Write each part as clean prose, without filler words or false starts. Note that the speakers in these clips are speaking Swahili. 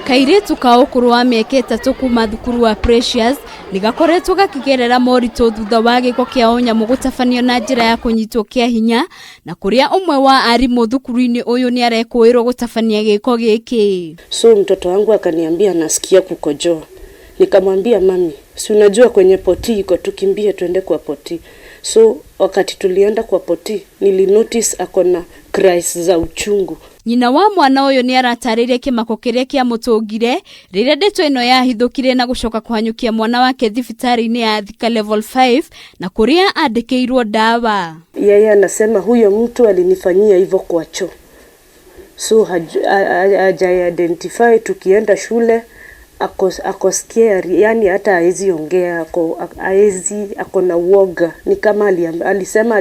Kairitu ka ukuru wa mĩaka itatu kuuma thukuru wa Precious nigakoretwo gakigerera moritũ thutha wa gĩko kĩa ũnyamũ gũtabanio na njĩra ya kũnyitwo kĩahinya, na kuria umwe wa arimũ thukuru-ini ũyũ ni arekũĩrwo gũtabania gĩko gĩkĩ. So mtoto wangu akaniambia nasikia kukojoa. Nikamwambia mami, si unajua kwenye poti iko, tukimbie tuende kwa poti. So wakati tulienda kwa poti nilinotice akona cries za uchungu. Nyina wa mwana uyu ni aratarĩria kĩmako kĩrĩa kĩamũtũngire rĩrĩa ndeto ĩno yahithũkire na gũcoka kũhanyũkia mwana wake thibitari-ini ya Thika Level 5 na kuria andĩkĩirwo dawa. Yeye anasema huyo mtu alinifanyia hivyo kwa choo. So haja identify, tukienda shule ako scary, yani hata haezi ongea, ako na uoga. Ni kama alisema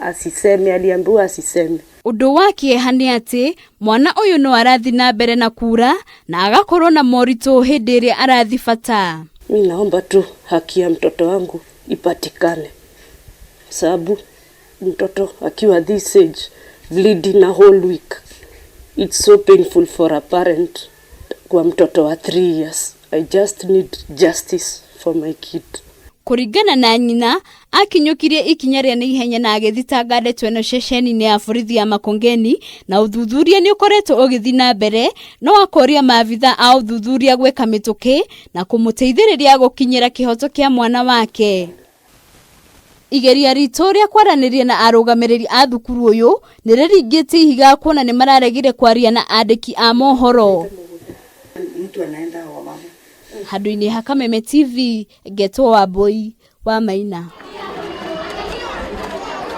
asiseme, aliambiwa asiseme. Undu wake hani ati mwana uyu no arathi nambere na kura na agakorwo na moritũ hĩndĩ ĩrĩa arathi bata. Mimi naomba tu haki ya mtoto wangu ipatikane, sababu mtoto akiwa this age bleeding a whole week, it's so painful for a parent. Kwa mtoto wa 3 years, I just need justice for my kid. Kuringana na Nyina, akinyukirie ikinya rĩa naihenya na agĩthitanga ndeto ĩno ceceni-inĩ ya borithi ya Makongeni, na uthuthuria ni ukoretwo ũgĩthi na mbere, no akoria maabitha a uthuthuria gweka mĩtũkĩ na kũmũteithĩrĩria gũkinyĩra kihoto kia mwana wake. Igeria ritũ rĩa kwaranĩria na arũgamĩrĩri a thukuru ũyũ nĩ rĩringĩte ihiga kuona nĩ mararegire kwaria na andĩki a mohoro. Mtu anaenda wa mama. Handũ-inĩ ha Kameme TV, Getwo Wambui wa Maina.